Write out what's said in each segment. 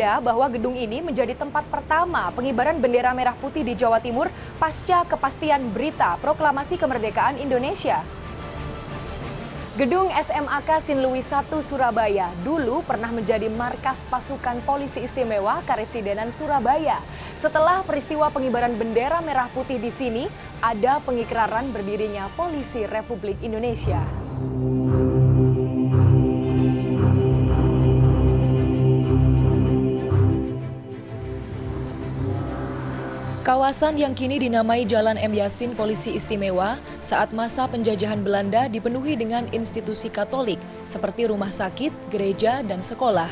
ya bahwa gedung ini menjadi tempat pertama pengibaran bendera merah putih di Jawa Timur pasca kepastian berita proklamasi kemerdekaan Indonesia. Gedung SMAK Sin Luis I Surabaya dulu pernah menjadi markas pasukan polisi istimewa Karesidenan Surabaya. Setelah peristiwa pengibaran bendera merah putih di sini, ada pengikraran berdirinya Polisi Republik Indonesia. Kawasan yang kini dinamai Jalan M. Yasin Polisi Istimewa saat masa penjajahan Belanda dipenuhi dengan institusi Katolik seperti rumah sakit, gereja, dan sekolah.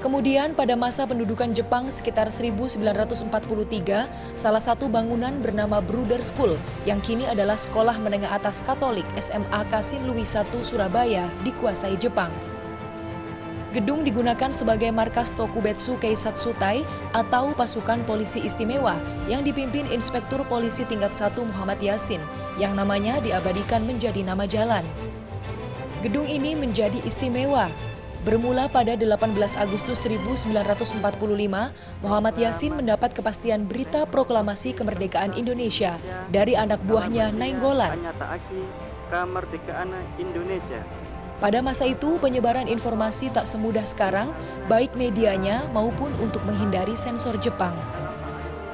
Kemudian pada masa pendudukan Jepang sekitar 1943, salah satu bangunan bernama Bruder School yang kini adalah Sekolah Menengah Atas Katolik SMAK Sin Luis I Surabaya dikuasai Jepang. Gedung digunakan sebagai markas Tokubetsu Keisatsutai atau pasukan polisi istimewa yang dipimpin Inspektur Polisi Tingkat 1 Muhammad Yasin yang namanya diabadikan menjadi nama jalan. Gedung ini menjadi istimewa. Bermula pada 18 Agustus 1945, Muhammad Yasin mendapat kepastian berita proklamasi kemerdekaan Indonesia dari anak buahnya Nainggolan. Kemerdekaan Indonesia. Pada masa itu, penyebaran informasi tak semudah sekarang, baik medianya maupun untuk menghindari sensor Jepang.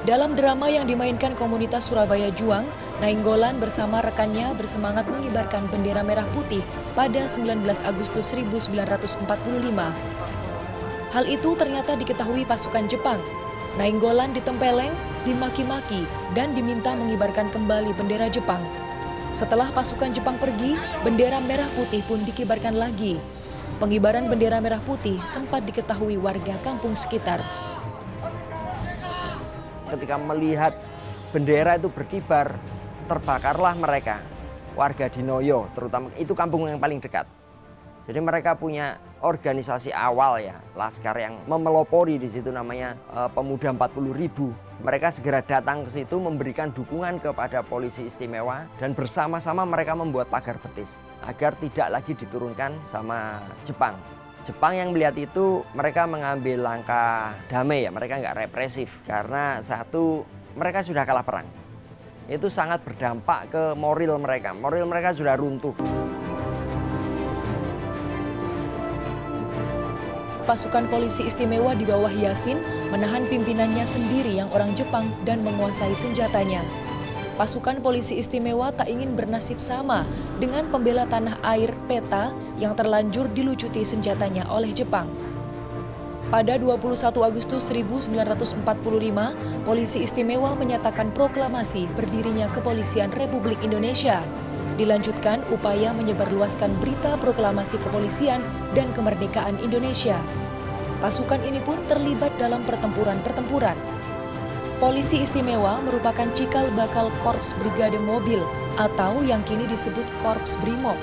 Dalam drama yang dimainkan komunitas Surabaya Juang, Nainggolan bersama rekannya bersemangat mengibarkan bendera merah putih pada 19 Agustus 1945. Hal itu ternyata diketahui pasukan Jepang. Nainggolan ditempeleng, dimaki-maki, dan diminta mengibarkan kembali bendera Jepang. Setelah pasukan Jepang pergi, bendera merah putih pun dikibarkan lagi. Pengibaran bendera merah putih sempat diketahui warga kampung sekitar. Ketika melihat bendera itu berkibar, terbakarlah mereka. Warga di Noyo, terutama itu kampung yang paling dekat. Jadi mereka punya organisasi awal ya, laskar yang memelopori di situ namanya Pemuda 40.000. Mereka segera datang ke situ memberikan dukungan kepada polisi istimewa dan bersama-sama mereka membuat pagar betis agar tidak lagi diturunkan sama Jepang. Jepang yang melihat itu mereka mengambil langkah damai ya, mereka nggak represif karena satu mereka sudah kalah perang. Itu sangat berdampak ke moral mereka sudah runtuh. Pasukan polisi istimewa di bawah Yasin menahan pimpinannya sendiri yang orang Jepang dan menguasai senjatanya. Pasukan polisi istimewa tak ingin bernasib sama dengan pembela tanah air PETA yang terlanjur dilucuti senjatanya oleh Jepang. Pada 21 Agustus 1945, polisi istimewa menyatakan proklamasi berdirinya Kepolisian Republik Indonesia. Dilanjutkan upaya menyebarluaskan berita proklamasi kepolisian dan kemerdekaan Indonesia. Pasukan ini pun terlibat dalam pertempuran-pertempuran. Polisi istimewa merupakan cikal bakal Korps Brigade Mobil atau yang kini disebut Korps Brimob.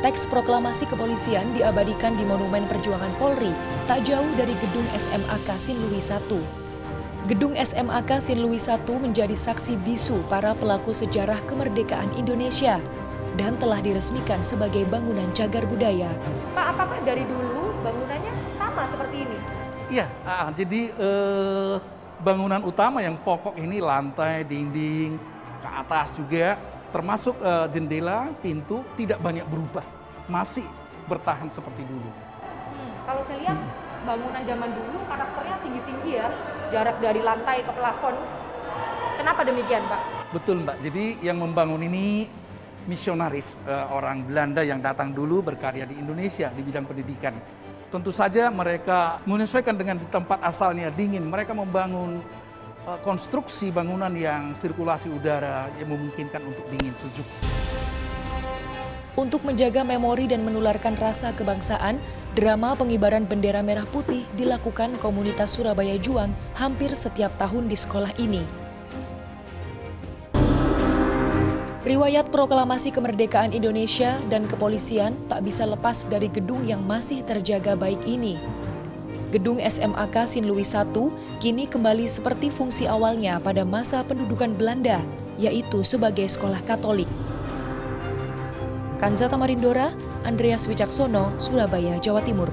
Teks proklamasi kepolisian diabadikan di Monumen Perjuangan Polri, tak jauh dari gedung SMAK Sin Luis I. Gedung SMAK Sin Luis I menjadi saksi bisu para pelaku sejarah kemerdekaan Indonesia dan telah diresmikan sebagai bangunan cagar budaya. Pak, apakah dari dulu bangunannya sama seperti ini? Iya, jadi bangunan utama yang pokok ini lantai, dinding, ke atas juga, termasuk jendela, pintu tidak banyak berubah, masih bertahan seperti dulu. Kalau saya lihat bangunan zaman dulu karakternya tinggi-tinggi ya, jarak dari lantai ke plafon. Kenapa demikian, Pak? Betul, Mbak. Jadi yang membangun ini misionaris, orang Belanda yang datang dulu berkarya di Indonesia di bidang pendidikan. Tentu saja mereka menyesuaikan dengan tempat asalnya dingin. Mereka membangun konstruksi bangunan yang sirkulasi udara yang memungkinkan untuk dingin sejuk. Untuk menjaga memori dan menularkan rasa kebangsaan, drama pengibaran bendera merah putih dilakukan komunitas Surabaya Juang hampir setiap tahun di sekolah ini. Riwayat proklamasi kemerdekaan Indonesia dan kepolisian tak bisa lepas dari gedung yang masih terjaga baik ini. Gedung SMAK Sin Luis I kini kembali seperti fungsi awalnya pada masa pendudukan Belanda, yaitu sebagai sekolah Katolik. Kanza Tamarindora, Andreas Wicaksono, Surabaya, Jawa Timur.